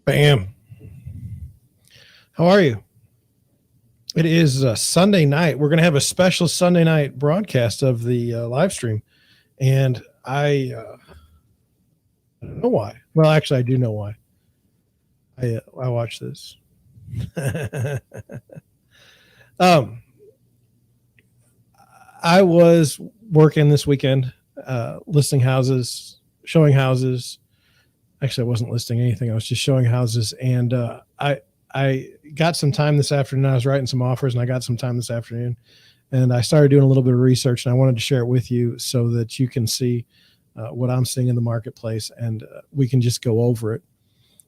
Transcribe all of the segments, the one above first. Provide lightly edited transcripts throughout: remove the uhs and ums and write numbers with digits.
Bam. How are you? It is Sunday night. We're going to have a special Sunday night broadcast of the live stream. And I don't know why. Well, actually, I do know why. I watched this. I was working this weekend, listing houses, showing houses. Actually, I wasn't listing anything. I was just showing houses. And I got some time this afternoon. I was writing some offers, and I got some time this afternoon. And I started doing a little bit of research, and I wanted to share it with you so that you can see what I'm seeing in the marketplace, and we can just go over it.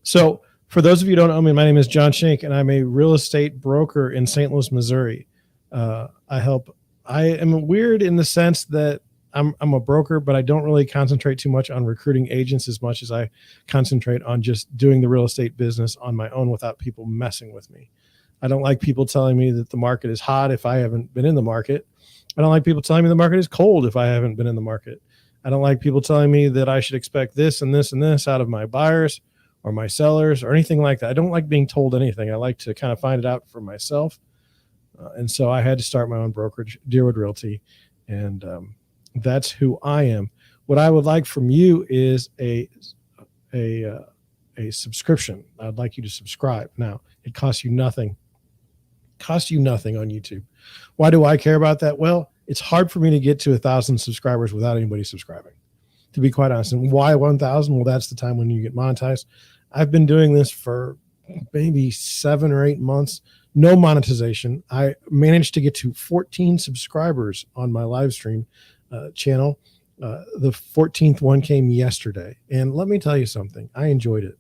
So for those of you who don't know me, my name is John Schenk, and I'm a real estate broker in St. Louis, Missouri. I am weird in the sense that I'm a broker, but I don't really concentrate too much on recruiting agents as much as I concentrate on just doing the real estate business on my own without people messing with me. I don't like people telling me that the market is hot if I haven't been in the market. I don't like people telling me the market is cold if I haven't been in the market. I don't like people telling me that I should expect this and this and this out of my buyers or my sellers or anything like that. I don't like being told anything. I like to kind of find it out for myself. And so I had to start my own brokerage, Deerwood Realty. And that's who I am. What I would like from you is a subscription. I'd like you to subscribe. Now, it costs you nothing. Costs you nothing on YouTube. Why do I care about that? Well, it's hard for me to get to 1,000 subscribers without anybody subscribing, to be quite honest. And why 1,000? Well, that's the time when you get monetized. I've been doing this for maybe 7 or 8 months. No monetization. I managed to get to 14 subscribers on my live stream channel. The 14th one came yesterday. And let me tell you something. I enjoyed it.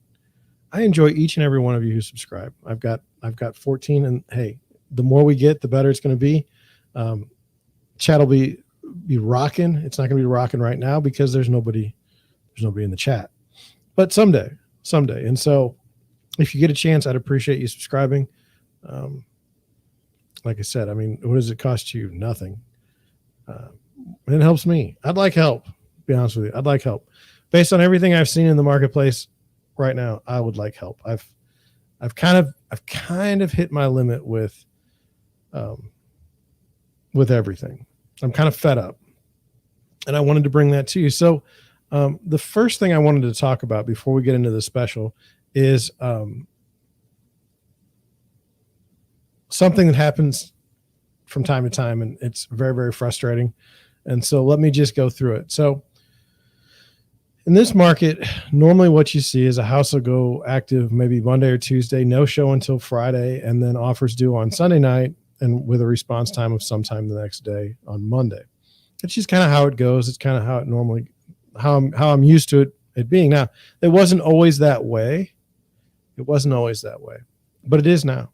I enjoy each and every one of you who subscribe. I've got 14, and hey, the more we get, the better it's going to be. Chat will be rocking. It's not going to be rocking right now because there's nobody in the chat, but someday. And so if you get a chance, I'd appreciate you subscribing. Like I said, I mean, what does it cost you? Nothing. It helps me. I'd like help, to be honest with you. I'd like help. Based on everything I've seen in the marketplace right now, I would like help. I've kind of hit my limit with everything. I'm kind of fed up, and I wanted to bring that to you. So the first thing I wanted to talk about before we get into the special is something that happens from time to time, and it's very, very frustrating. And so let me just go through it. So in this market, normally what you see is a house will go active maybe Monday or Tuesday, no show until Friday, and then offers due on Sunday night, and with a response time of sometime the next day on Monday. It's just kind of how it goes. It's kind of how it normally, how I'm used to it being. Now, it wasn't always that way. But it is now.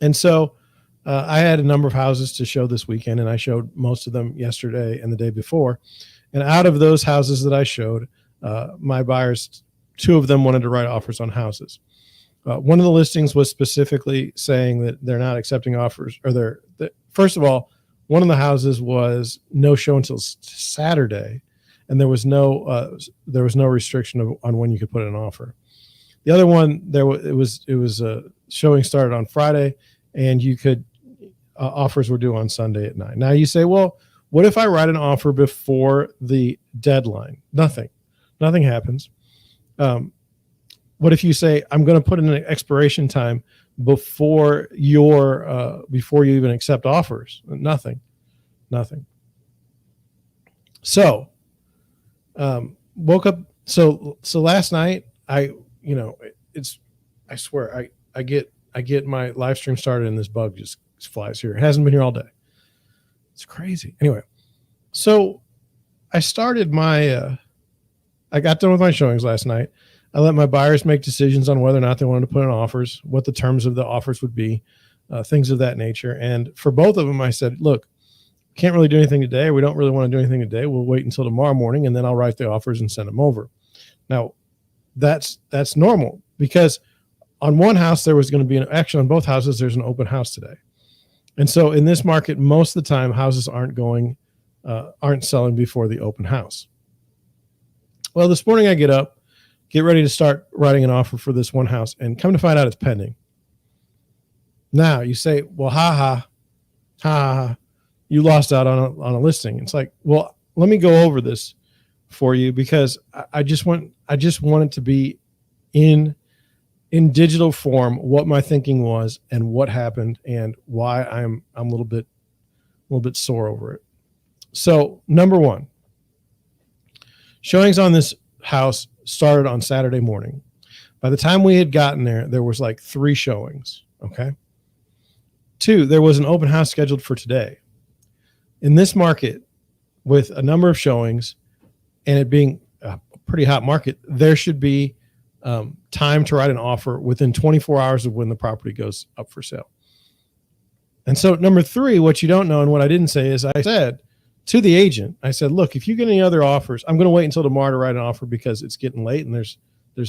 And so I had a number of houses to show this weekend, and I showed most of them yesterday and the day before. And out of those houses that I showed, my buyers, 2 of them wanted to write offers on houses. One of the listings was specifically saying that they're not accepting offers, or first of all, one of the houses was no show until Saturday, and there was no restriction on when you could put in an offer. The other one, it was showing started on Friday, and you could offers were due on Sunday at 9. Now you say, well, what if I write an offer before the deadline? Nothing happens. What if you say, I'm going to put in an expiration time before you even accept offers? Nothing. So, woke up. So last night, I swear, I get my live stream started and this bug just flies here. It hasn't been here all day. It's crazy. Anyway, so I started I got done with my showings last night. I let my buyers make decisions on whether or not they wanted to put in offers, what the terms of the offers would be, things of that nature. And for both of them, I said, look, can't really do anything today. We don't really want to do anything today. We'll wait until tomorrow morning, and then I'll write the offers and send them over. Now, that's normal, because on one house, there was going to be actually on both houses, there's an open house today. And so in this market, most of the time, houses aren't selling before the open house. Well, this morning I get up, get ready to start writing an offer for this one house, and come to find out it's pending. Now you say, well, ha, you lost out on a listing. It's like, well, let me go over this for you, because I just want it to be in digital form what my thinking was and what happened and why I'm a little bit sore over it. So number one, showings on this house started on Saturday morning. By the time we had gotten there was like 3 showings. Okay. 2, there was an open house scheduled for today. In this market, with a number of showings and it being a pretty hot market, there should be time to write an offer within 24 hours of when the property goes up for sale. And so number 3, what you don't know and what I didn't say is, I said to the agent, I said, look, if you get any other offers, I'm going to wait until tomorrow to write an offer because it's getting late and there's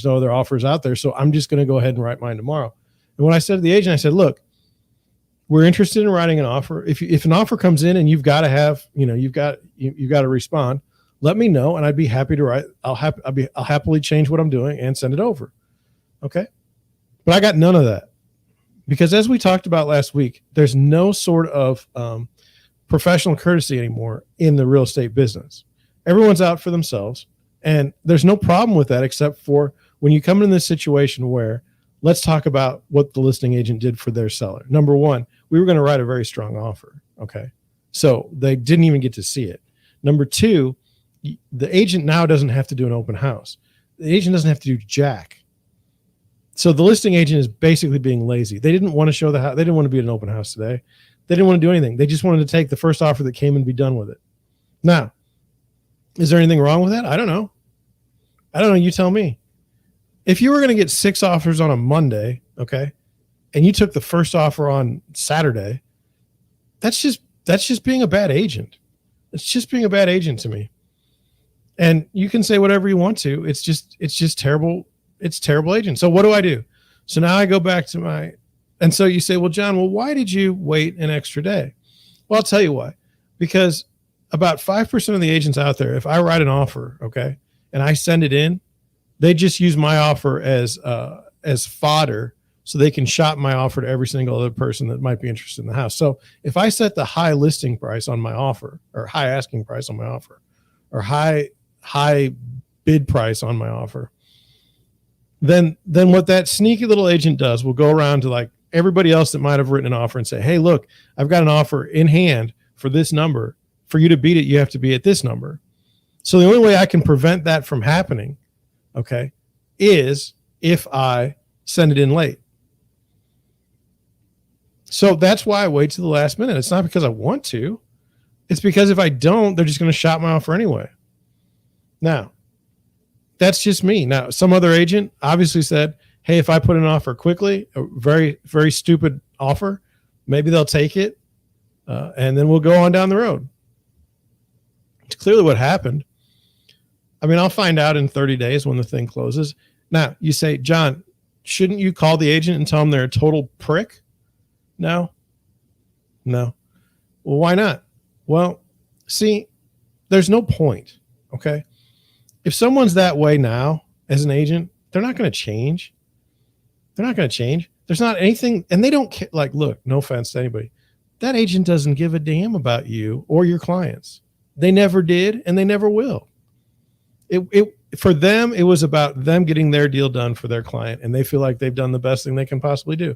no other offers out there. So I'm just going to go ahead and write mine tomorrow. And when I said to the agent, I said, look, we're interested in writing an offer. If an offer comes in and you've got to have, you've got to respond, let me know, and I'd be happy to write. I'll happily change what I'm doing and send it over. Okay. But I got none of that, because as we talked about last week, there's no sort of professional courtesy anymore in the real estate business. Everyone's out for themselves, and there's no problem with that, except for when you come in this situation where, let's talk about what the listing agent did for their seller. Number 1, we were going to write a very strong offer. Okay. So they didn't even get to see it. Number 2, the agent now doesn't have to do an open house. The agent doesn't have to do jack. So the listing agent is basically being lazy. They didn't want to show the house. They didn't want to be at an open house today. They didn't want to do anything. They just wanted to take the first offer that came and be done with it. Now, is there anything wrong with that? I don't know. You tell me. If you were going to get 6 offers on a Monday, okay, and you took the first offer on Saturday, that's just being a bad agent. It's just being a bad agent to me. And you can say whatever you want to. It's just terrible. It's terrible agent. So what do I do? So now I go back to and so you say, well, John, why did you wait an extra day? Well, I'll tell you why. Because about 5% of the agents out there, if I write an offer, okay, and I send it in, they just use my offer as fodder, so they can shop my offer to every single other person that might be interested in the house. So if I set the high listing price on my offer, or high asking price on my offer, or high bid price on my offer, then what that sneaky little agent does will go around to like everybody else that might have written an offer and say, hey, look, I've got an offer in hand for this number. For you to beat it, you have to be at this number. So the only way I can prevent that from happening, okay, is if I send it in late. So that's why I wait to the last minute. It's not because I want to. It's because if I don't, they're just going to shop my offer anyway. Now, that's just me. Now, some other agent obviously said, hey, if I put an offer quickly, a very, very stupid offer, maybe they'll take it, and then we'll go on down the road. It's clearly what happened. I mean, I'll find out in 30 days when the thing closes. Now, you say, John, shouldn't you call the agent and tell them they're a total prick? No. Well, why not? Well, see, there's no point, okay? If someone's that way now as an agent, they're not going to change. They're not going to change. There's not anything, and they don't care. Like, look, no offense to anybody. That agent doesn't give a damn about you or your clients. They never did, and they never will. For them, it was about them getting their deal done for their client, and they feel like they've done the best thing they can possibly do.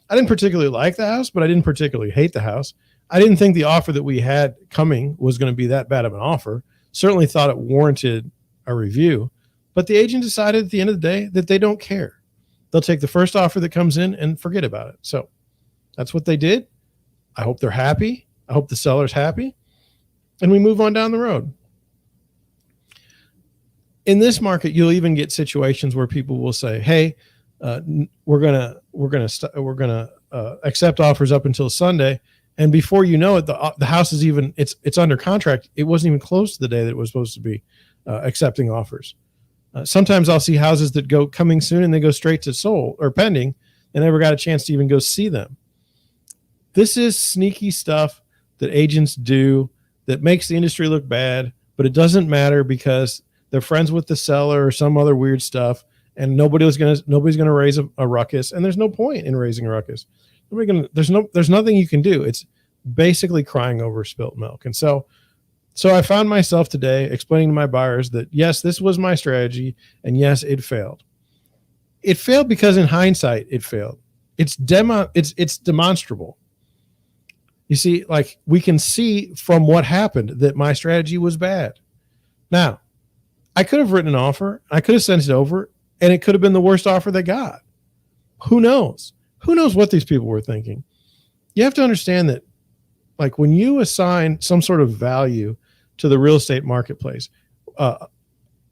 I didn't particularly like the house, but I didn't particularly hate the house. I didn't think the offer that we had coming was going to be that bad of an offer. Certainly thought it warranted a review, but the agent decided at the end of the day that they don't care. They'll take the first offer that comes in and forget about it. So that's what they did. I hope they're happy. I hope the seller's happy, and we move on down the road. In this market, you'll even get situations where people will say, hey, we're gonna accept offers up until Sunday, and before you know it, the house is even it's under contract. It wasn't even close to the day that it was supposed to be accepting offers. Sometimes I'll see houses that go coming soon and they go straight to sold or pending, and never got a chance to even go see them. This is sneaky stuff that agents do that makes the industry look bad, but it doesn't matter because They're friends with the seller or some other weird stuff, and nobody's gonna raise a ruckus. And there's no point in raising a ruckus. There's nothing you can do. It's basically crying over spilt milk. And so I found myself today explaining to my buyers that yes, this was my strategy, and yes, it failed. It failed because in hindsight, it failed. It's demonstrable. You see, like, we can see from what happened that my strategy was bad. Now, I could have written an offer, I could have sent it over, and it could have been the worst offer they got. Who knows? Who knows what these people were thinking? You have to understand that, like, when you assign some sort of value to the real estate marketplace,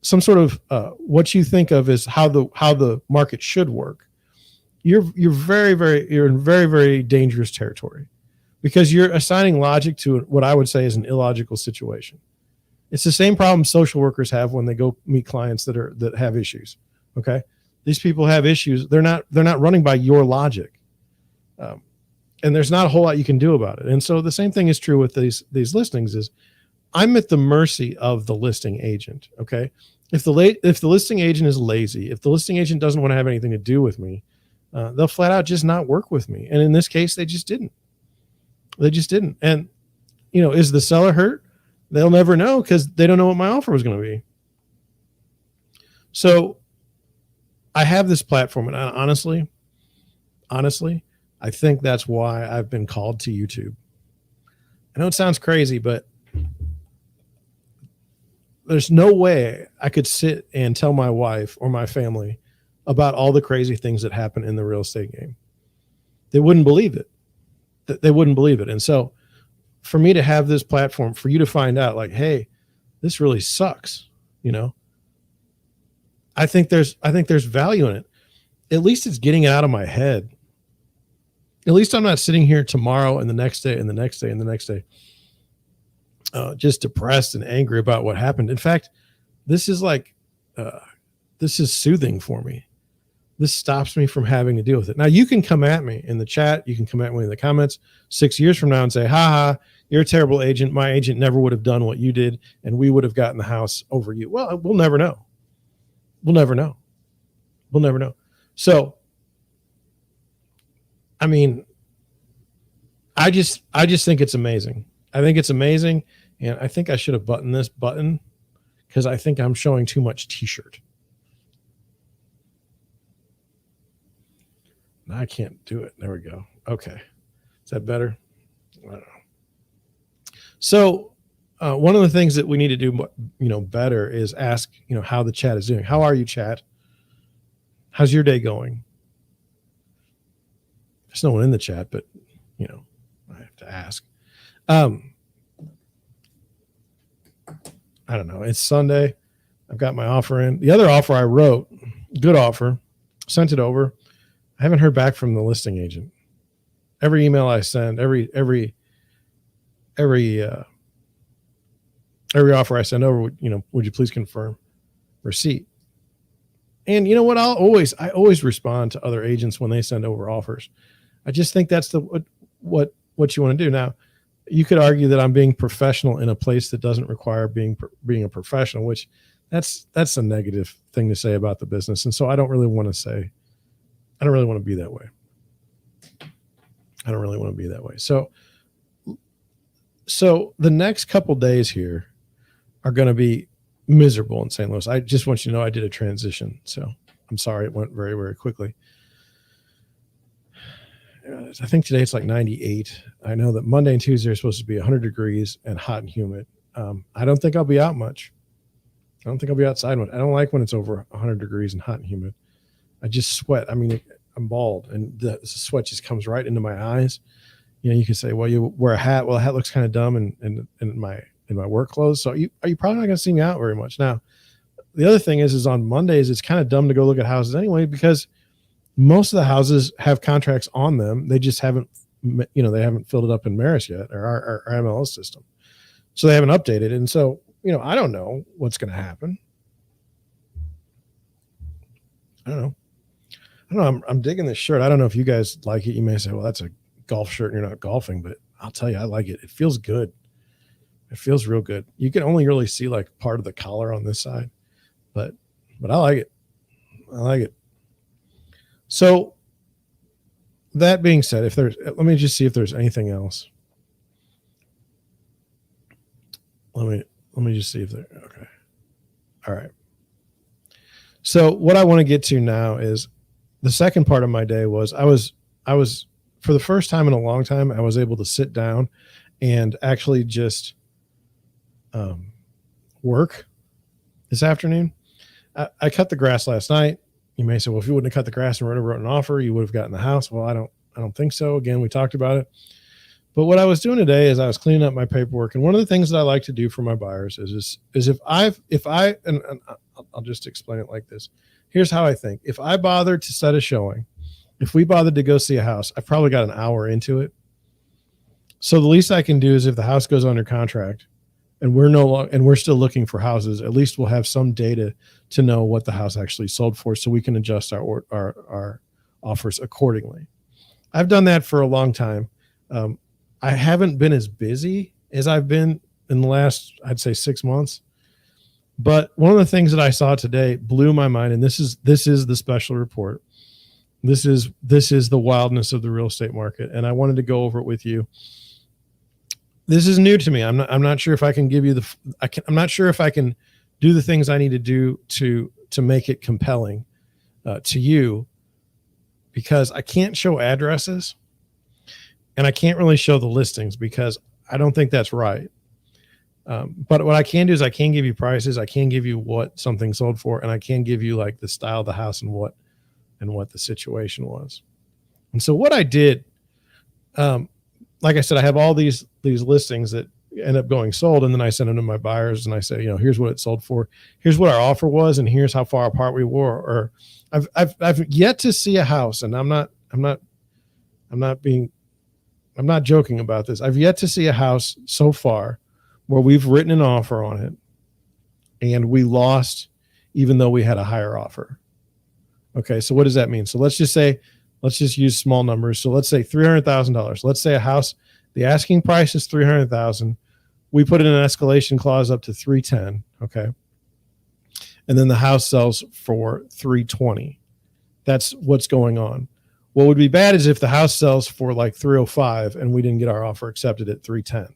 some sort of what you think of as how the market should work, you're in very, very dangerous territory, because you're assigning logic to what I would say is an illogical situation. It's the same problem social workers have when they go meet clients that have issues. Okay, these people have issues. They're not running by your logic, and there's not a whole lot you can do about it. And so the same thing is true with these listings. Is I'm at the mercy of the listing agent. Okay, if the listing agent is lazy, if the listing agent doesn't want to have anything to do with me, they'll flat out just not work with me. And in this case, they just didn't. And is the seller hurt? They'll never know, because they don't know what my offer was going to be. So I have this platform, and honestly, I think that's why I've been called to YouTube. I know it sounds crazy, but there's no way I could sit and tell my wife or my family about all the crazy things that happen in the real estate game. They wouldn't believe it. They wouldn't believe it. And so for me to have this platform, for you to find out, like, hey, this really sucks, I think there's value in it. At least it's getting it out of my head. At least I'm not sitting here tomorrow and the next day and the next day and the next day, just depressed and angry about what happened. In fact, this is soothing for me. This stops me from having to deal with it. Now, you can come at me in the chat. You can come at me in the comments 6 years from now and say, you're a terrible agent. My agent never would have done what you did, and we would have gotten the house over you. Well, we'll never know. We'll never know. So, I mean, I just think it's amazing. I think it's amazing, and I think I should have buttoned this button, because I think I'm showing too much t-shirt. I can't do it. There we go. Okay. Is that better? I don't know. So one of the things that we need to do, better is ask, how the chat is doing. How are you, chat? How's your day going? There's no one in the chat, but, I have to ask. I don't know. It's Sunday. I've got my offer in. The other offer I wrote, good offer, sent it over. I haven't heard back from the listing agent. Every email I send, every offer I send over, would you please confirm receipt? And you know what? I always respond to other agents when they send over offers. I just think that's what you want to do. Now, you could argue that I'm being professional in a place that doesn't require being a professional, which that's a negative thing to say about the business. And so I don't really want to be that way. So the next couple days here are going to be miserable in St. Louis. I just want you to know I did a transition. So I'm sorry it went very, very quickly. I think today it's like 98. I know that Monday and Tuesday are supposed to be 100 degrees and hot and humid. I don't think I'll be out much. I don't think I'll be outside much. I don't like when it's over 100 degrees and hot and humid. I just sweat. I mean, I'm bald, and the sweat just comes right into my eyes. You can say, well, you wear a hat. Well, a hat looks kind of dumb in my work clothes. So you're probably not going to see me out very much. Now, the other thing is on Mondays, it's kind of dumb to go look at houses anyway, because most of the houses have contracts on them. They just haven't, they haven't filled it up in Maris yet, or our MLS system. So they haven't updated. And so, I don't know what's going to happen. I don't know. I'm digging this shirt. I don't know if you guys like it. You may say, well, that's a golf shirt and you're not golfing, but I'll tell you, I like it. It feels good. It feels real good. You can only really see like part of the collar on this side. but I like it. I like it. So that being said, let me just see if there's anything else. Let me just see if there. Okay. All right. So what I want to get to now is the second part of my day was I was for the first time in a long time, I was able to sit down and actually just work this afternoon. I cut the grass last night. You may say, well, if you wouldn't have cut the grass and wrote an offer, you would have gotten the house. Well, I don't think so. Again, we talked about it. But what I was doing today is I was cleaning up my paperwork. And one of the things that I like to do for my buyers is and I'll just explain it like this. Here's how I think. If I bothered to set a showing, if we bothered to go see a house, I've probably got an hour into it. So the least I can do is if the house goes under contract and we're still looking for houses, at least we'll have some data to know what the house actually sold for, so we can adjust our offers accordingly. I've done that for a long time. I haven't been as busy as I've been in the last, I'd say, 6 months. But one of the things that I saw today blew my mind, and this is the special report. This is the wildness of the real estate market, and I wanted to go over it with you. This is new to me. I'm not sure if I can give you I'm not sure if I can do the things I need to do to make it compelling to you, because I can't show addresses and I can't really show the listings because I don't think that's right. But what I can do is I can give you prices. I can give you what something sold for, and I can give you like the style of the house and what the situation was. And so what I did, like I said, I have all these listings that end up going sold, and then I send them to my buyers and I say, here's what it sold for, here's what our offer was, and here's how far apart we were. Or I've yet to see a house, and I'm not joking about this. I've yet to see a house so far where we've written an offer on it and we lost even though we had a higher offer. Okay, so what does that mean? So let's just use small numbers. So let's say $300,000. Let's say a house, the asking price is $300,000. We put in an escalation clause up to $310,000. Okay, and then the house sells for $320,000. That's what's going on. What would be bad is if the house sells for like $305,000 and we didn't get our offer accepted at $310,000.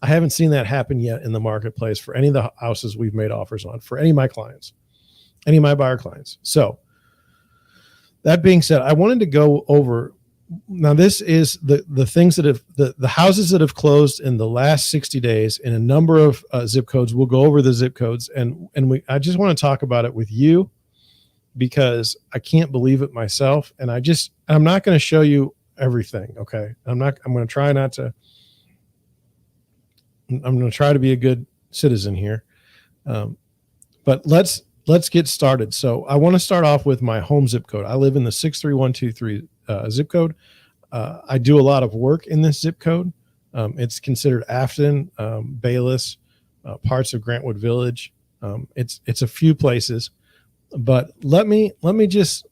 I haven't seen that happen yet in the marketplace for any of the houses we've made offers on, for any of my clients, any of my buyer clients. So that being said, I wanted to go over, now this is the things that have, the houses that have closed in the last 60 days in a number of zip codes. We'll go over the zip codes, and I just want to talk about it with you because I can't believe it myself. And I'm not going to show you everything. Okay. I'm going to try to be a good citizen here. But let's get started. So I want to start off with my home zip code. I live in the 63123 zip code. I do a lot of work in this zip code. It's considered Afton, Bayless, parts of Grantwood Village. It's a few places, but let me just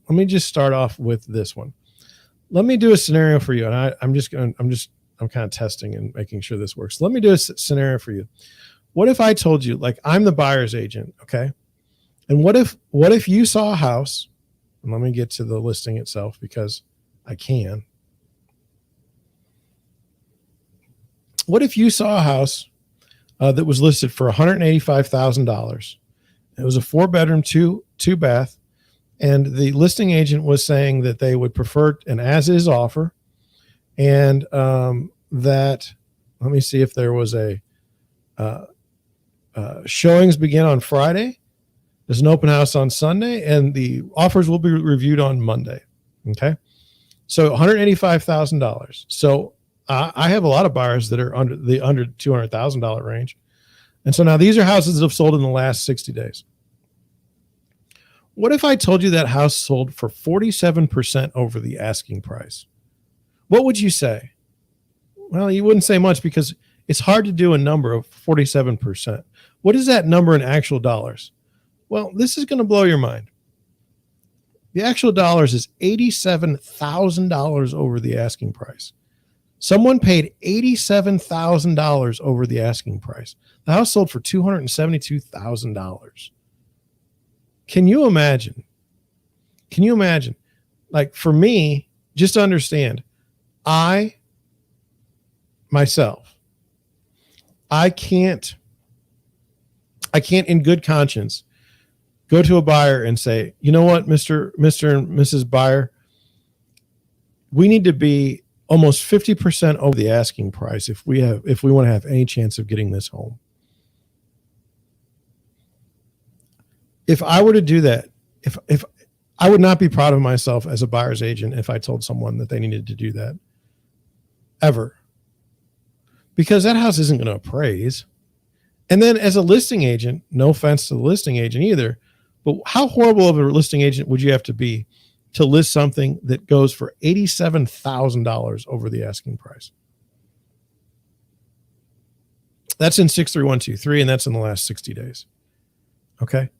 start off with this one. Let me do a scenario for you, and I'm kind of testing and making sure this works. Let me do a scenario for you. What if I told you, like, I'm the buyer's agent, okay? And what if you saw a house, and let me get to the listing itself because I can. What if you saw a house that was listed for $185,000? It was a 4-bedroom, two bath, and the listing agent was saying that they would prefer an as-is offer, and that, let me see if there was a showings begin on Friday. There's an open house on Sunday, and the offers will be reviewed on Monday. Okay, so $185,000. So I have a lot of buyers that are under $200,000 range, and so now these are houses that have sold in the last 60 days. What if I told you that house sold for 47% over the asking price? What would you say? Well, you wouldn't say much because it's hard to do a number of 47%. What is that number in actual dollars? Well, this is going to blow your mind. The actual dollars is $87,000 over the asking price. Someone paid $87,000 over the asking price. The house sold for $272,000. Can you imagine? Can you imagine? Like for me, just to understand, I can't in good conscience go to a buyer and say, you know what, Mr. and Mrs. Buyer, we need to be almost 50% over the asking price if we want to have any chance of getting this home. If I were to do that, if I would not be proud of myself as a buyer's agent if I told someone that they needed to do that ever, because that house isn't going to appraise. And then as a listing agent, no offense to the listing agent either, but how horrible of a listing agent would you have to be to list something that goes for $87,000 over the asking price? That's in 63123, and that's in the last 60 days. Okay.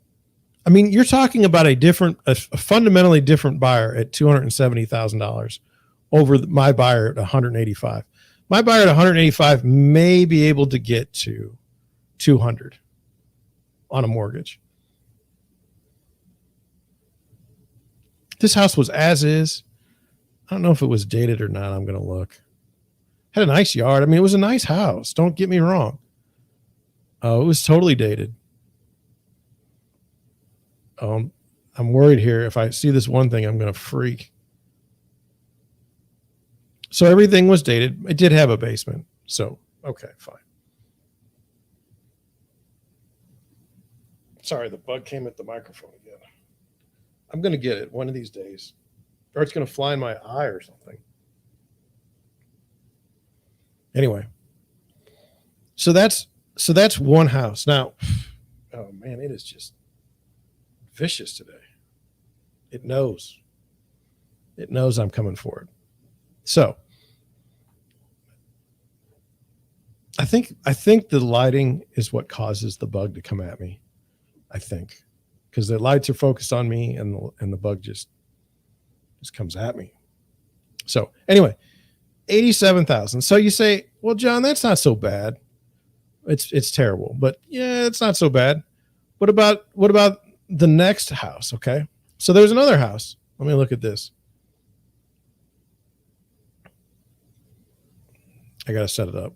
I mean, you're talking about a fundamentally different buyer at $270,000 over my buyer at 185. My buyer at 185 may be able to get to 200 on a mortgage. This house was as is. I don't know if it was dated or not. I'm going to look. Had a nice yard. I mean, it was a nice house. Don't get me wrong. Oh, it was totally dated. I'm worried here. If I see this one thing, I'm going to freak. So everything was dated. It did have a basement. So, okay, fine. Sorry, the bug came at the microphone again. I'm going to get it one of these days, or it's going to fly in my eye or something. Anyway, so that's one house. Now, oh man, it is just vicious today. It knows I'm coming for it. So I think the lighting is what causes the bug to come at me. I think, because the lights are focused on me and the bug just comes at me. So anyway, 87,000. So you say, well, John, that's not so bad. It's terrible, but yeah, it's not so bad. What about the next house? Okay. So there's another house. Let me look at this. I got to set it up.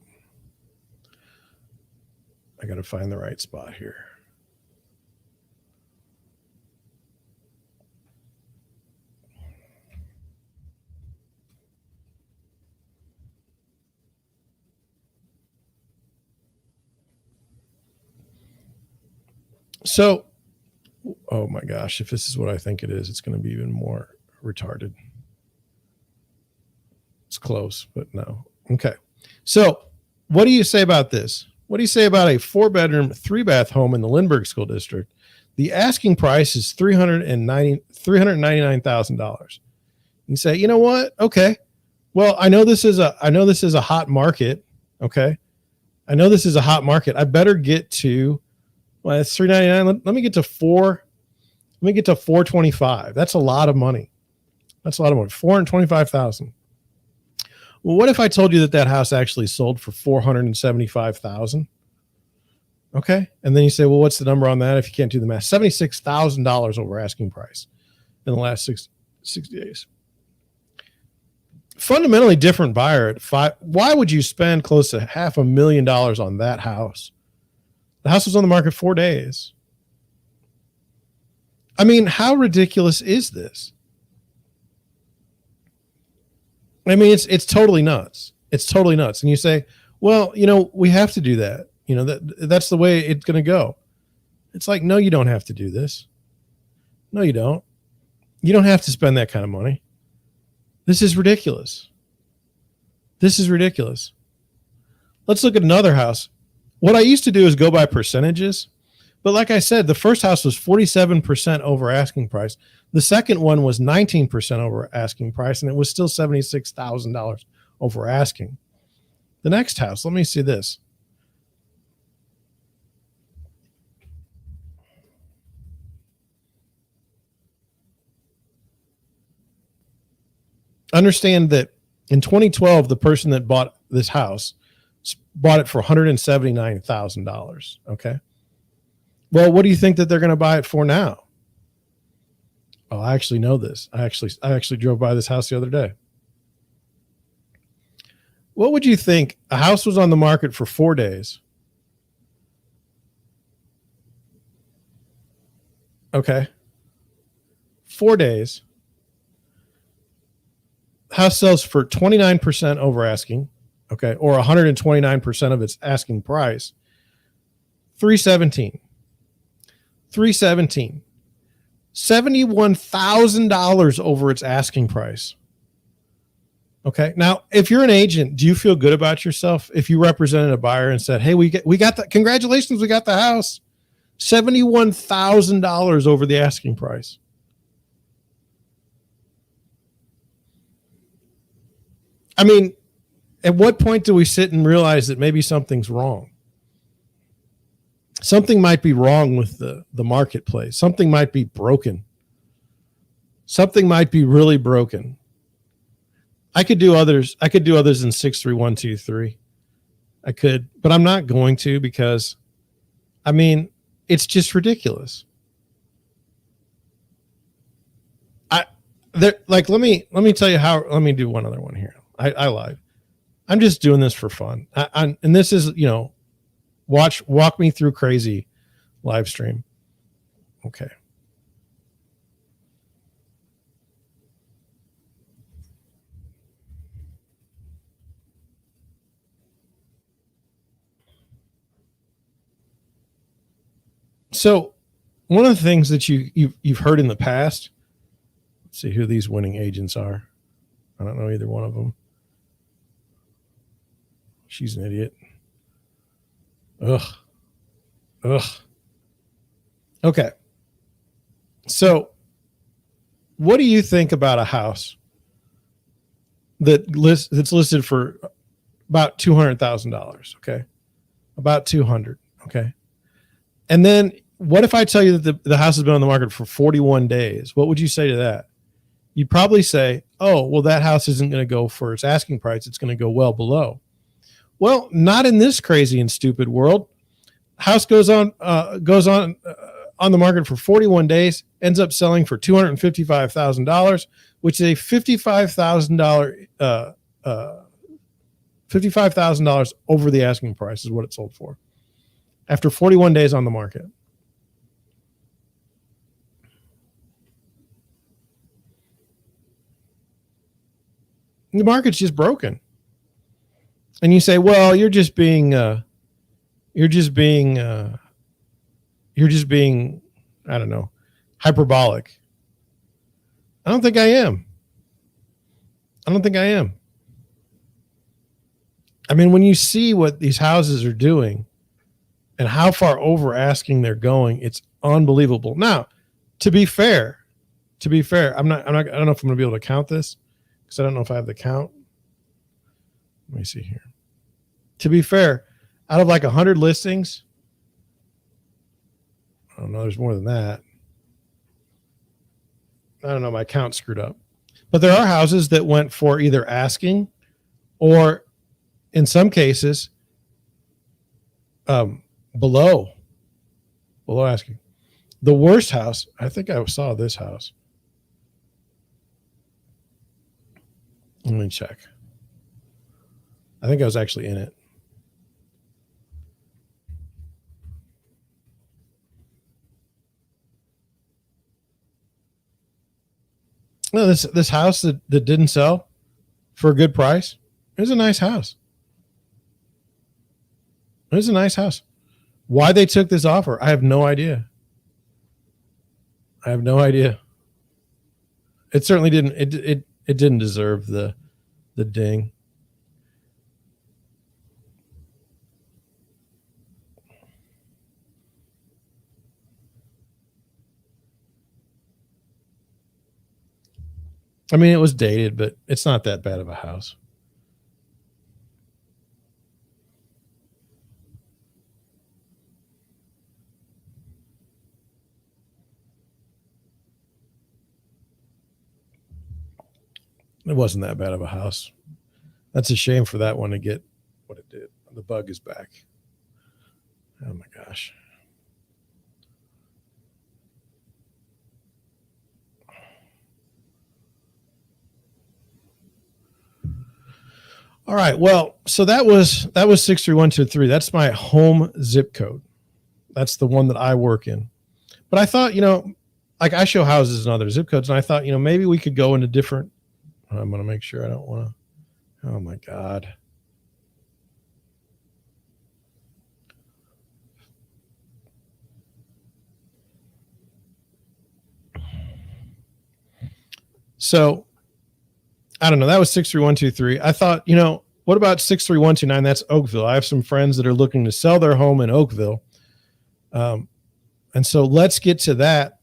I got to find the right spot here. So, oh my gosh, if this is what I think it is, it's going to be even more retarded. It's close, but no. Okay. So what do you say about this? What do you say about a 4-bedroom, 3-bath home in the Lindbergh School District? The asking price is $399,000. You say, you know what? Okay. Well, I know this is a hot market. Okay. I know this is a hot market. I better get to, well, it's $399. Let me get to $425. That's a lot of money. $425,000. Well, what if I told you that house actually sold for $475,000? Okay. And then you say, well, what's the number on that if you can't do the math? $76,000 over asking price in the last 60 days. Fundamentally different buyer at $5. Why would you spend close to $500,000 on that house? The house was on the market 4 days. I mean, how ridiculous is this? I mean, it's totally nuts. It's totally nuts. And you say, well, we have to do that. That's the way it's going to go. It's like, no, you don't have to do this. No, you don't. You don't have to spend that kind of money. This is ridiculous. Let's look at another house. What I used to do is go by percentages. But like I said, the first house was 47% over asking price. The second one was 19% over asking price, and it was still $76,000 over asking. The next house, let me see this. Understand that in 2012, the person that bought this house bought it for $179,000. Okay. Well, what do you think that they're going to buy it for now? Oh, I actually know this. I actually drove by this house the other day. What would you think? A house was on the market for 4 days. Okay. 4 days. House sells for 29% over asking. Okay. Or 129% of its asking price. 317. 317. $71,000 over its asking price. Okay. Now, if you're an agent, do you feel good about yourself if you represented a buyer and said, "Hey, we got the congratulations, we got the house." $71,000 over the asking price. I mean, at what point do we sit and realize that maybe something's wrong? Something might be wrong with the marketplace. Something might be broken. Something might be really broken. I could do others. I could do others in 63123. I could, but I'm not going to because, I mean, it's just ridiculous. Let me tell you how. Let me do one other one here. I lied. I'm just doing this for fun. And this is, walk me through crazy live stream. Okay. So one of the things that you've heard in the past, let's see who these winning agents are. I don't know either one of them. She's an idiot. Ugh. Okay. So what do you think about a house that's listed for about $200,000? Okay. About 200. Okay. And then what if I tell you that the house has been on the market for 41 days? What would you say to that? You'd probably say, oh, well, that house isn't going to go for its asking price. It's going to go well below. Well, not in this crazy and stupid world. House goes on the market for 41 days, ends up selling for $255,000, which is a $55,000 over the asking price is what it sold for after 41 days on the market. The market's just broken. And you say, well, you're just being, I don't know, hyperbolic. I don't think I am. I mean, when you see what these houses are doing and how far over asking they're going, it's unbelievable. Now, to be fair, I don't know if I'm going to be able to count this because I don't know if I have the count. Let me see here. To be fair, out of like 100 listings, I don't know, there's more than that. I don't know, my count screwed up. But there are houses that went for either asking or in some cases below asking. The worst house, I think I saw this house. Let me check. I think I was actually in it. No, this house that didn't sell for a good price. It was a nice house. Why they took this offer, I have no idea. It certainly didn't. It didn't deserve the ding. I mean, it was dated, but it's not that bad of a house. It wasn't that bad of a house. That's a shame for that one to get what it did. The bug is back. Oh my gosh. All right. Well, so that was 63123. That's my home zip code. That's the one that I work in. But I thought, like I show houses in other zip codes, and I thought, maybe we could go into different. I'm going to make sure I don't want to. Oh my God. So I don't know. That was 63123. I thought, what about 63129? That's Oakville. I have some friends that are looking to sell their home in Oakville. And so let's get to that.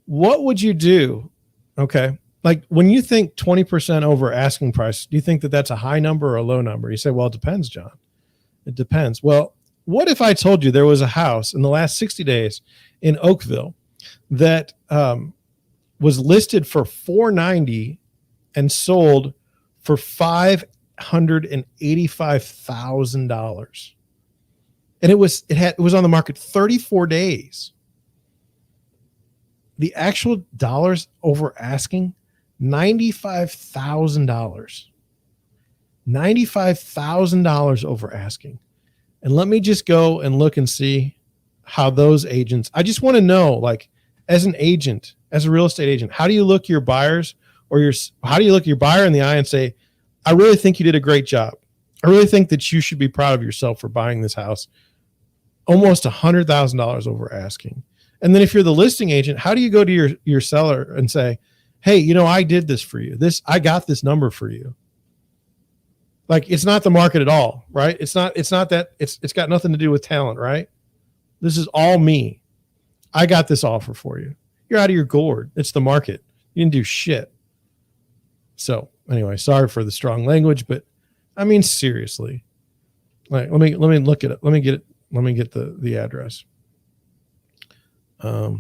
What would you do? Okay. Like when you think 20% over asking price, do you think that that's a high number or a low number? You say, well, it depends, John. It depends. Well, what if I told you there was a house in the last 60 days in Oakville that was listed for $490 and sold for $585,000, and it was on the market 34 days. The actual dollars over asking, $95,000. $95,000 over asking. And let me just go and look and see how those agents. I just want to know, like, as an agent, as a real estate agent, how do you look your buyers how do you look your buyer in the eye and say, I really think you did a great job. I really think that you should be proud of yourself for buying this house almost $100,000 over asking. And then if you're the listing agent, how do you go to your seller and say, hey, I did this for you. I got this number for you. Like, it's not the market at all, right? It's not that it's got nothing to do with talent, right? This is all me. I got this offer for you. You're out of your gourd. It's the market. You didn't do shit. So anyway, sorry for the strong language, but I mean, seriously, like, let me look at it. Let me get the address. Oh,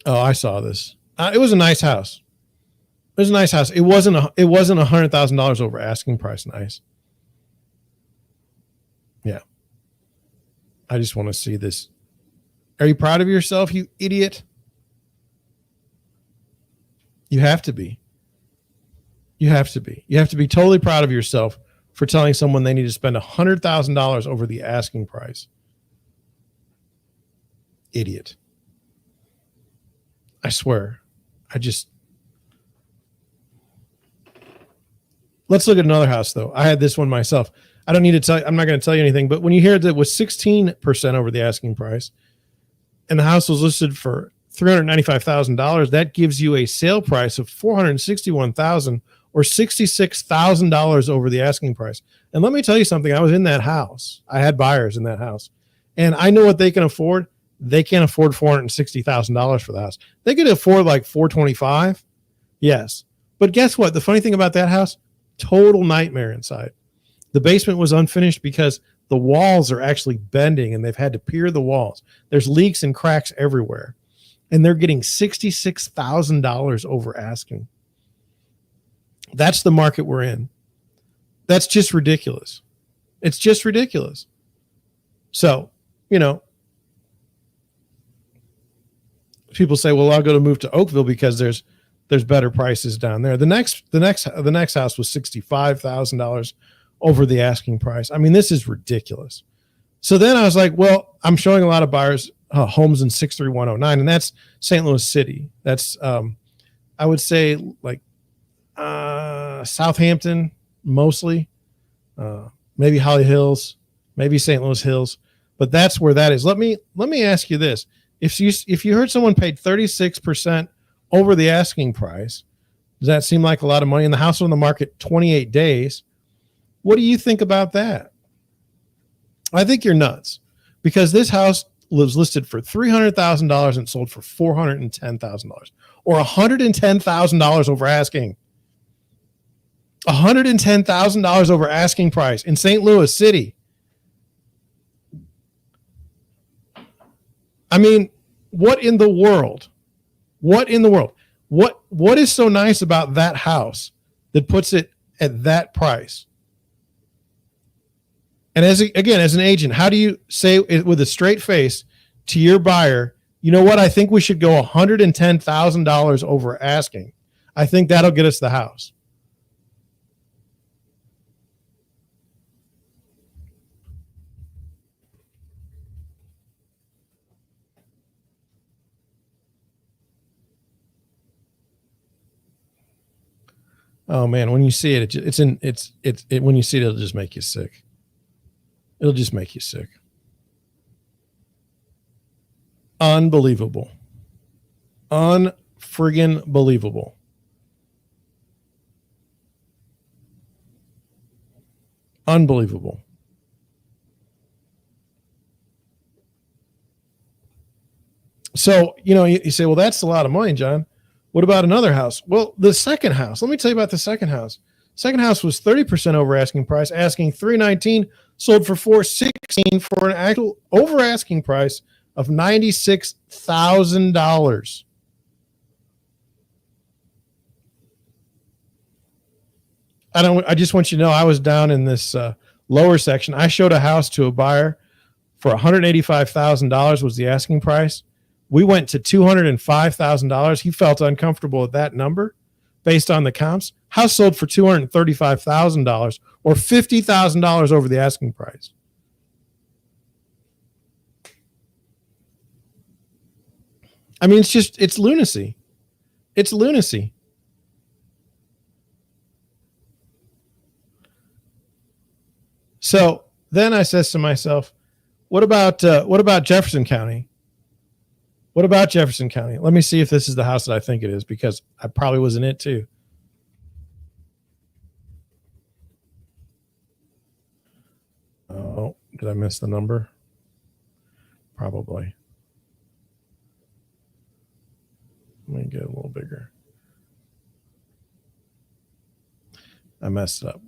I saw this. It was a nice house. It was a nice house. It wasn't $100,000 over asking price. Nice. Yeah. I just want to see this. Are you proud of yourself, you idiot? You have to be. You have to be. You have to be totally proud of yourself for telling someone they need to spend $100,000 over the asking price. Idiot. I swear. Let's look at another house, though. I had this one myself. I don't need to tell you. I'm not going to tell you anything, but when you hear that it was 16% over the asking price and the house was listed for $395,000, that gives you a sale price of $461,000 or $66,000 over the asking price. And let me tell you something. I was in that house. I had buyers in that house, and I know what they can afford. They can't afford $460,000 for the house. They could afford like $425,000. Yes. But guess what? The funny thing about that house, total nightmare inside. The basement was unfinished because the walls are actually bending and they've had to pier the walls. There's leaks and cracks everywhere. And they're getting $66,000 over asking. That's the market we're in. That's just ridiculous. It's just ridiculous. So, people say, well, I'll go to move to Oakville because there's better prices down there. The next house was $65,000 over the asking price. I mean, this is ridiculous. So then I was like, well, I'm showing a lot of buyers homes in 63109, and that's St. Louis City. That's I would say like Southampton mostly, maybe Holly Hills, maybe St. Louis Hills, but that's where that is. Let me ask you this: if you heard someone paid 36% over the asking price, does that seem like a lot of money? And the house was on the market 28 days. What do you think about that? I think you're nuts, because this house was listed for $300,000 and sold for $410,000, or $110,000 over asking. $110,000 over asking price in St. Louis City. I mean, what in the world? What in the world? What is so nice about that house that puts it at that price? And as an agent, how do you say it with a straight face to your buyer, you know what? I think we should go $110,000 over asking. I think that'll get us the house. Oh man, when you see it, when you see it, it'll just make you sick. It'll just make you sick. Unbelievable. Unfriggin' believable. Unbelievable. So, you say, well, that's a lot of money, John. What about another house? Well, the second house, let me tell you about the second house. Second house was 30% over asking price, asking $319, sold for $416 for an actual over asking price of $96,000. I just want you to know I was down in this lower section. I showed a house to a buyer for $185,000 was the asking price. We went to $205,000. He felt uncomfortable at that number based on the comps. House sold for $235,000 or $50,000 over the asking price. I mean, it's lunacy. It's lunacy. So then I says to myself, what about Jefferson County? What about Jefferson County? Let me see if this is the house that I think it is, because I probably was in it too. Oh, did I miss the number? Probably. Let me get a little bigger. I messed it up.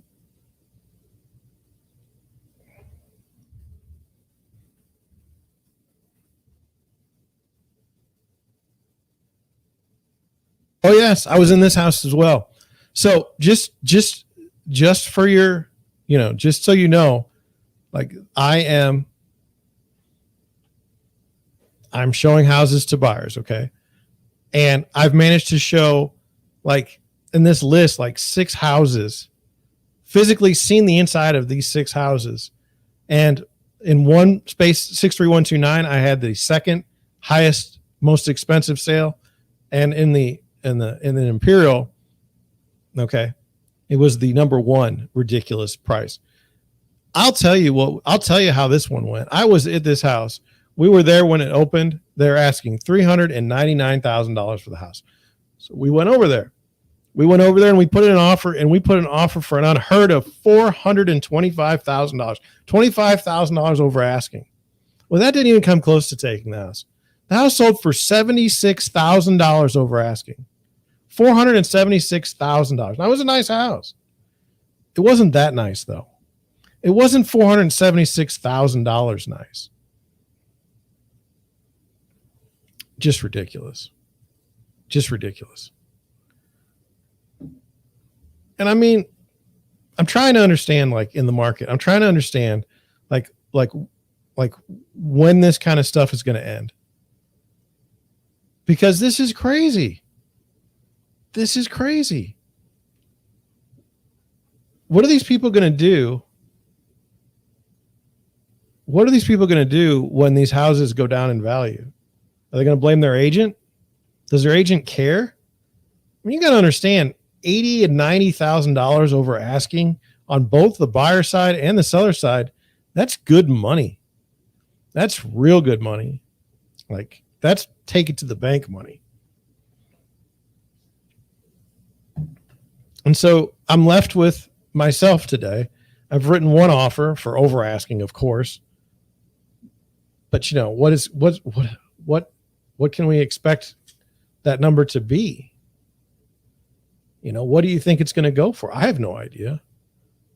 Oh yes, I was in this house as well. So just for your, just so you know, like I'm showing houses to buyers, okay? And I've managed to show, like, in this list, like 6 houses, physically seen the inside of these 6 houses. And in one space, 63129, I had the second highest, most expensive sale. And in the Imperial, okay, it was the number 1 ridiculous price. I'll tell you how this one went. I was at this house. We were there when it opened. They're asking $399,000 for the house. So we went over there. And we put in an offer, for an unheard of $425,000, $25,000 over asking. Well, that didn't even come close to taking the house. The house sold for $76,000 over asking. $476,000. That was a nice house. It wasn't that nice, though. It wasn't $476,000 nice. Just ridiculous. Just ridiculous. And I mean, I'm trying to understand, like, in the market, I'm trying to understand like when this kind of stuff is going to end. Because this is crazy. This is crazy. What are these people going to do? What are these people going to do when these houses go down in value? Are they going to blame their agent? Does their agent care? I mean, you got to understand, $80,000 and $90,000 over asking on both the buyer side and the seller side. That's good money. That's real good money. Like, that's take it to the bank money. And so I'm left with myself today. I've written one offer for over asking, of course. But what can we expect that number to be? What do you think it's going to go for? I have no idea.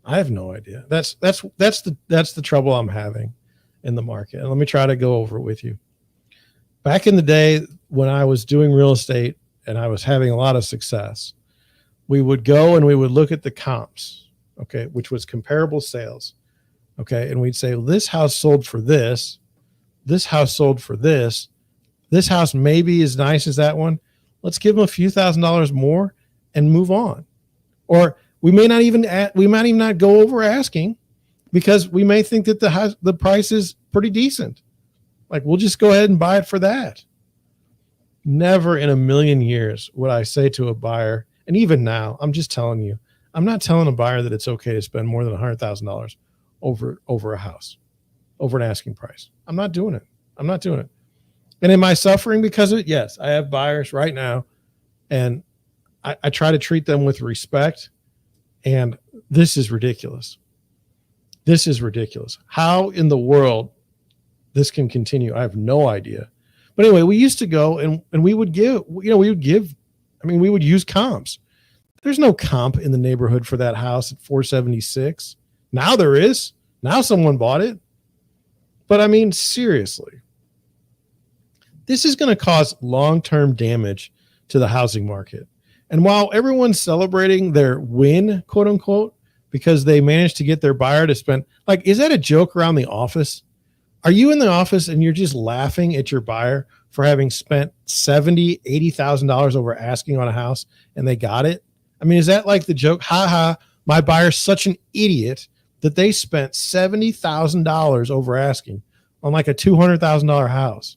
That's the trouble I'm having in the market. And let me try to go over it with you. Back in the day when I was doing real estate and I was having a lot of success, we would go and we would look at the comps, okay, which was comparable sales. Okay. And we'd say, well, this house sold for this. This house sold for this. This house may be as nice as that one. Let's give them a few $1,000s more and move on. Or we might even not go over asking because we may think that the price is pretty decent. Like, we'll just go ahead and buy it for that. Never in a million years would I say to a buyer, and even now, I'm just telling you, I'm not telling a buyer that it's okay to spend more than $100,000 over a house, over an asking price. I'm not doing it. And am I suffering because of it? Yes, I have buyers right now, and I try to treat them with respect. And this is ridiculous. How in the world this can continue, I have no idea. But anyway, we used to go and we would we would use comps. There's no comp in the neighborhood for that house at 476. Now there is. Now someone bought it. But I mean, seriously, this is going to cause long-term damage to the housing market. And while everyone's celebrating their win, quote unquote, because they managed to get their buyer to spend, like, is that a joke around the office? Are you in the office and you're just laughing at your buyer for having spent $70,000, $80,000 over asking on a house and they got it? I mean, is that like the joke? Ha ha, my buyer's such an idiot that they spent $70,000 over asking on like a $200,000 house.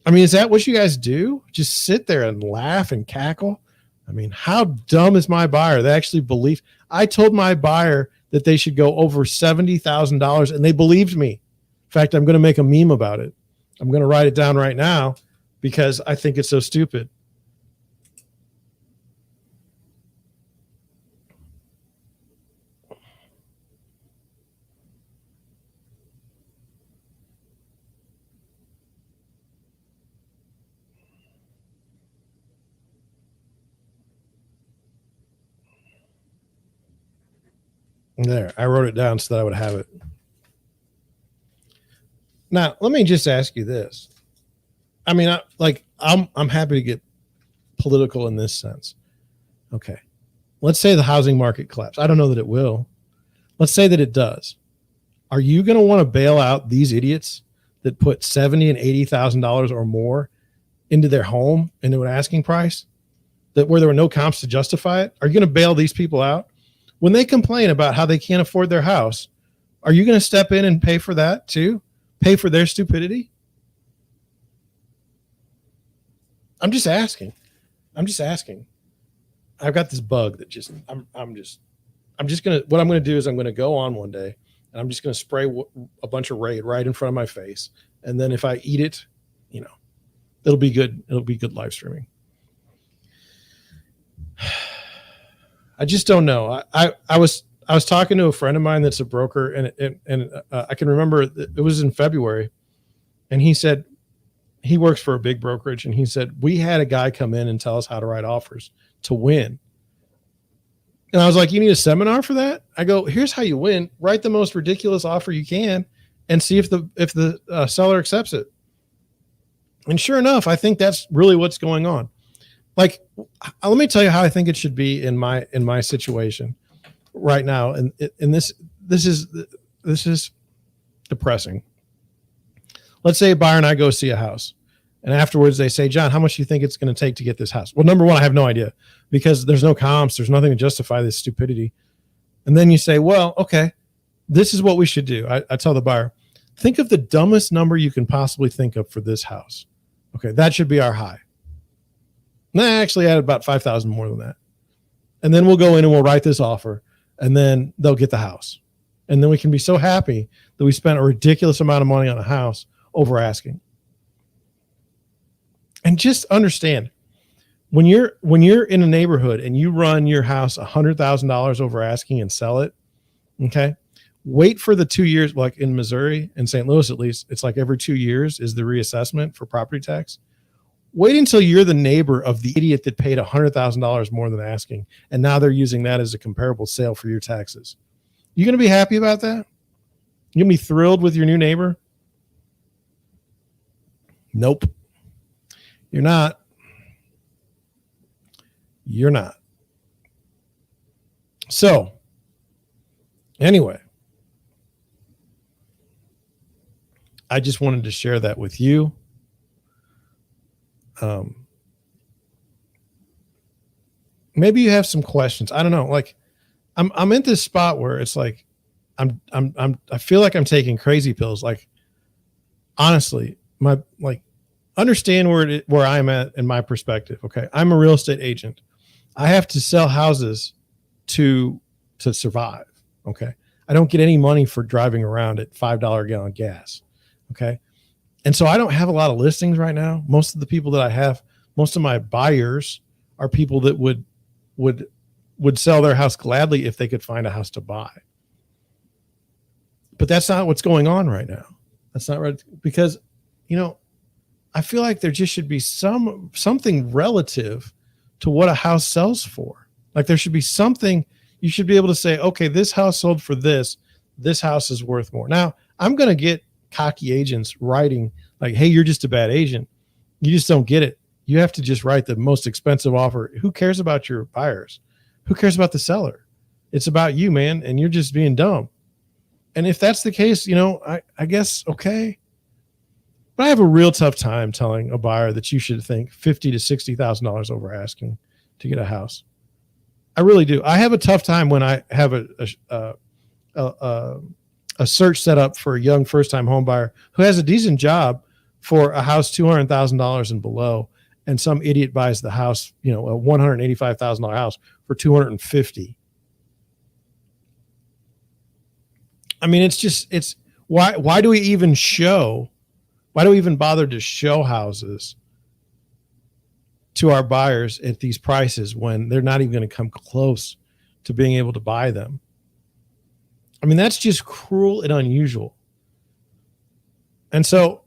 I mean, is that what you guys do? Just sit there and laugh and cackle? I mean, how dumb is my buyer? They actually believe. I told my buyer that they should go over $70,000 and they believed me. In fact, I'm going to make a meme about it. I'm going to write it down right now because I think it's so stupid. There, I wrote it down so that I would have it. Now, let me just ask you this. I mean, I'm happy to get political in this sense. Okay. Let's say the housing market collapses. I don't know that it will. Let's say that it does. Are you going to want to bail out these idiots that put $70,000 and $80,000 or more into their home into an asking price, that where there were no comps to justify it? Are you going to bail these people out? When they complain about how they can't afford their house, are you going to step in and pay for that too? Pay for their stupidity? I'm just asking. I've got this bug that just, I'm just going to, what I'm going to do is I'm going to go on one day and I'm just going to spray a bunch of Raid right in front of my face. And then if I eat it, it'll be good. It'll be good live streaming. I just don't know. I was talking to a friend of mine that's a broker, and I can remember it was in February, and he said he works for a big brokerage, and he said we had a guy come in and tell us how to write offers to win. And I was like, you need a seminar for that? I go, here's how you win. Write the most ridiculous offer you can, and see if the seller accepts it. And sure enough, I think that's really what's going on. Like, let me tell you how I think it should be in my situation right now. And this is depressing. Let's say a buyer and I go see a house, and afterwards they say, John, how much do you think it's going to take to get this house? Well, number one, I have no idea because there's no comps. There's nothing to justify this stupidity. And then you say, well, okay, this is what we should do. I tell the buyer, think of the dumbest number you can possibly think of for this house. Okay, that should be our high. And I actually added about 5,000 more than that. And then we'll go in and we'll write this offer, and then they'll get the house. And then we can be so happy that we spent a ridiculous amount of money on a house over asking. And just understand, when you're in a neighborhood and you run your house $100,000 over asking and sell it, okay, wait for the 2 years, like in Missouri and St. Louis, at least, it's like every 2 years is the reassessment for property tax. Wait until you're the neighbor of the idiot that paid $100,000 more than asking, and now they're using that as a comparable sale for your taxes. You going to be happy about that? You going to be thrilled with your new neighbor? Nope. You're not. You're not. So, anyway, I just wanted to share that with you. Maybe you have some questions. I don't know. Like I'm in this spot where it's like I feel like I'm taking crazy pills. Like honestly, understand where I'm at in my perspective. Okay, I'm a real estate agent. I have to sell houses to survive. Okay, I don't get any money for driving around at $5 a gallon gas. Okay, and so I don't have a lot of listings right now. Most of the people that I have, most of my buyers are people that would sell their house gladly if they could find a house to buy. But that's not what's going on right now. That's not right, because I feel like there just should be something relative to what a house sells for. Like there should be something you should be able to say, okay, this house sold for this. This house is worth more. Now, I'm going to get cocky agents writing like, hey, you're just a bad agent. You just don't get it. You have to just write the most expensive offer. Who cares about your buyers? Who cares about the seller? It's about you, man. And you're just being dumb. And if that's the case, I guess, okay. But I have a real tough time telling a buyer that you should think $50,000 to $60,000 over asking to get a house. I really do. I have a tough time when I have a search set up for a young first-time home buyer who has a decent job for a house $200,000 and below, and some idiot buys the house, a $185,000 house for $250,000. I mean, it's why do we even bother to show houses to our buyers at these prices when they're not even going to come close to being able to buy them? I mean, that's just cruel and unusual. And so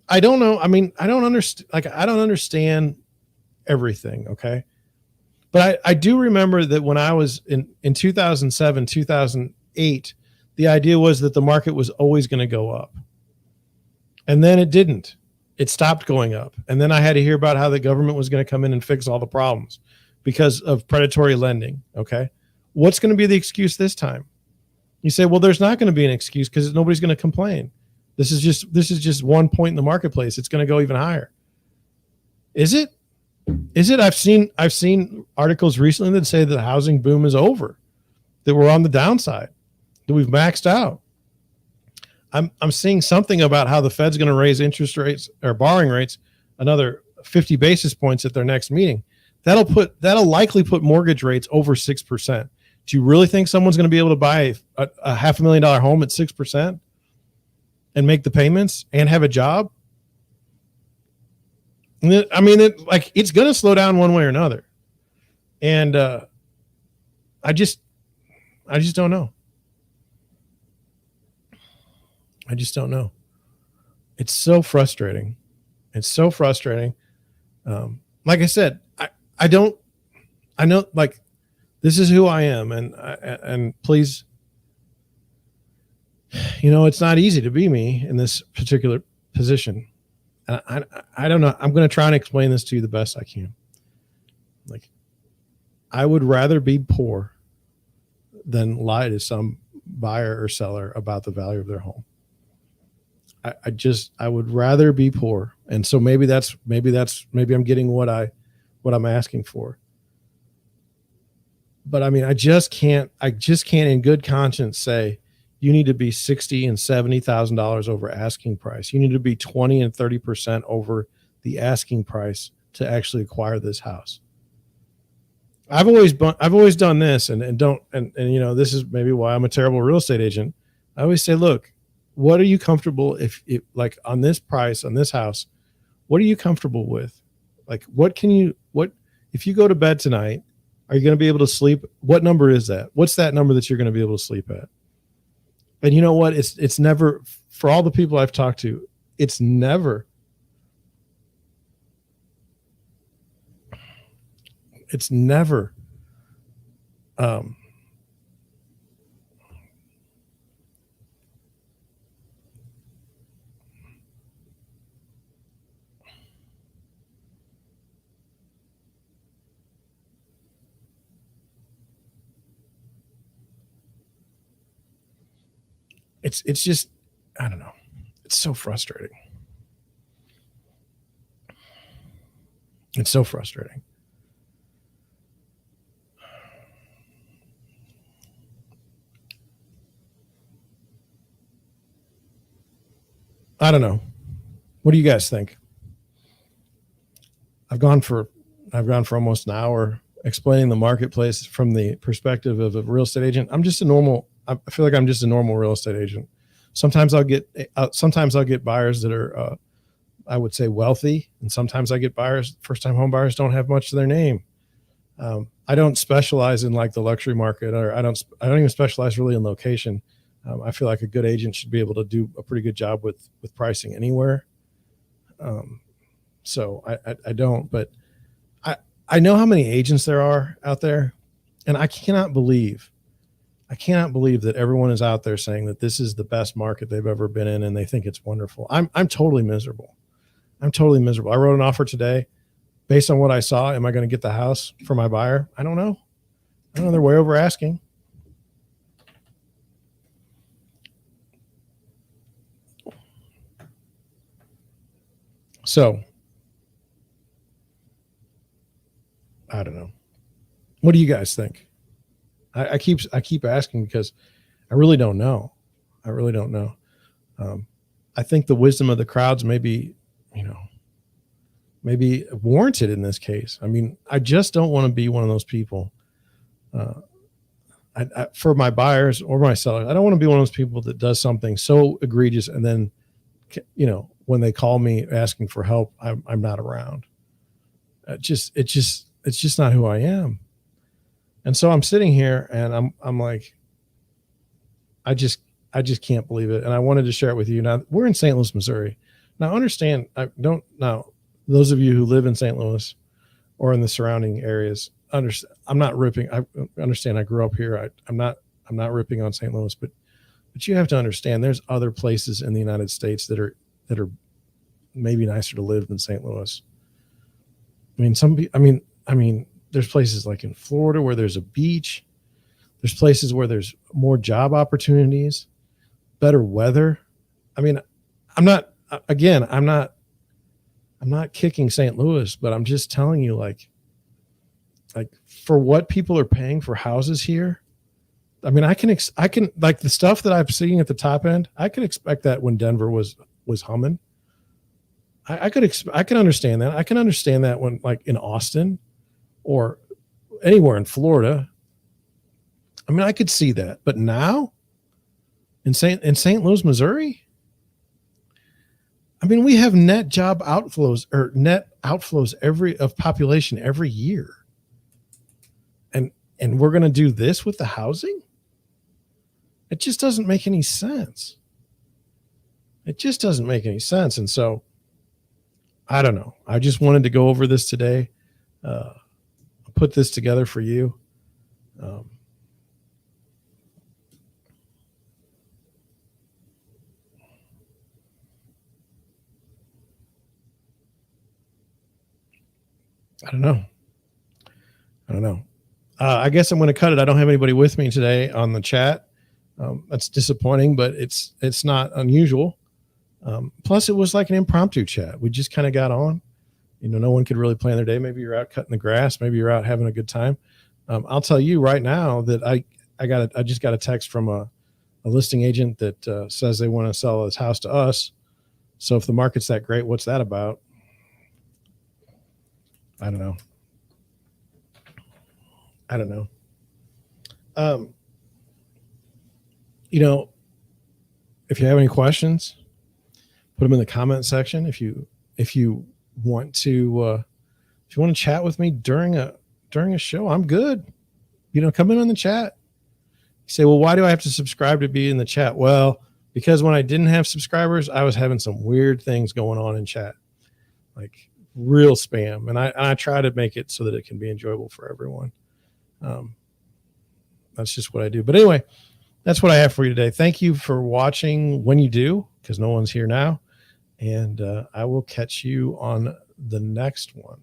I don't know. I mean, I don't understand everything. Okay. But I do remember that when I was in 2007, 2008, the idea was that the market was always going to go up. And then it didn't. It stopped going up. And then I had to hear about how the government was going to come in and fix all the problems because of predatory lending. Okay. What's going to be the excuse this time? You say, well, there's not going to be an excuse because nobody's going to complain. This is just one point in the marketplace. It's going to go even higher. Is it? I've seen articles recently that say that the housing boom is over, that we're on the downside, that we've maxed out. I'm seeing something about how the Fed's going to raise interest rates or borrowing rates another 50 basis points at their next meeting. That'll likely put mortgage rates over 6%. Do you really think someone's going to be able to buy a $500,000 home at 6% and make the payments and have a job? I mean, it's going to slow down one way or another. And I just don't know. I just don't know. It's so frustrating. It's so frustrating. Like I said, I know, like, this is who I am. And please, it's not easy to be me in this particular position. And I don't know. I'm going to try and explain this to you the best I can. Like, I would rather be poor than lie to some buyer or seller about the value of their home. I would rather be poor. And so maybe I'm getting what I'm asking for. But I mean, I just can't in good conscience say you need to be $60,000 and $70,000 over asking price. You need to be 20 and 30% over the asking price to actually acquire this house. I've always done this and this is maybe why I'm a terrible real estate agent. I always say, look, what are you comfortable if like on this price on this house, what are you comfortable with? Like, what if you go to bed tonight, are you going to be able to sleep? What number is that? What's that number that you're going to be able to sleep at? And you know what? It's never, for all the people I've talked to, it's never it's just, I don't know. It's so frustrating. It's so frustrating. I don't know. What do you guys think? I've gone for almost an hour explaining the marketplace from the perspective of a real estate agent. I feel like I'm just a normal real estate agent. Sometimes I'll get buyers that are, I would say, wealthy, and sometimes I get buyers, first-time home buyers, don't have much to their name. I don't specialize in like the luxury market, or I don't even specialize really in location. I feel like a good agent should be able to do a pretty good job with pricing anywhere. So I don't, but I know how many agents there are out there, and I cannot believe that everyone is out there saying that this is the best market they've ever been in, and they think it's wonderful. I'm totally miserable. I wrote an offer today based on what I saw. Am I going to get the house for my buyer? I don't know. They're way over asking. So I don't know. What do you guys think? I keep asking because I really don't know. I think the wisdom of the crowds may be warranted in this case. I mean, I just don't want to be one of those people. For my buyers or my sellers, I don't want to be one of those people that does something so egregious and then, when they call me asking for help, I'm not around. It's just not who I am. And so I'm sitting here and I'm like, I just can't believe it. And I wanted to share it with you. Now we're in St. Louis, Missouri. Now understand, those of you who live in St. Louis or in the surrounding areas, I'm not ripping. I understand I grew up here. I'm not ripping on St. Louis, but you have to understand there's other places in the United States that are maybe nicer to live than St. Louis. I mean, there's places like in Florida where there's a beach. There's places where there's more job opportunities, better weather. I mean, I'm not kicking St. Louis, but I'm just telling you, like for what people are paying for houses here. I mean, I can like the stuff that I'm seeing at the top end. I could expect that when Denver was humming. I can understand that. I can understand that when like in Austin or anywhere in Florida. I mean, I could see that, but now in St. Louis, Missouri, I mean, we have net outflows of population every year. And we're going to do this with the housing? It just doesn't make any sense. And so I don't know. I just wanted to go over this today. Put this together for you. I don't know. I guess I'm going to cut it. I don't have anybody with me today on the chat. That's disappointing, but it's not unusual. Plus, it was like an impromptu chat. We just kind of got on. No one could really plan their day. Maybe you're out cutting the grass. Maybe you're out having a good time. I'll tell you right now that I just got a text from a listing agent that says they want to sell this house to us. So if the market's that great, what's that about? I don't know. If you have any questions, put them in the comment section. If you want to chat with me during a show, I'm good. Come in on the chat. You say, well, why do I have to subscribe to be in the chat? Well, because when I didn't have subscribers, I was having some weird things going on in chat, like real spam. And I try to make it so that it can be enjoyable for everyone. That's just what I do. But anyway, that's what I have for you today. Thank you for watching when you do, because no one's here now. And I will catch you on the next one.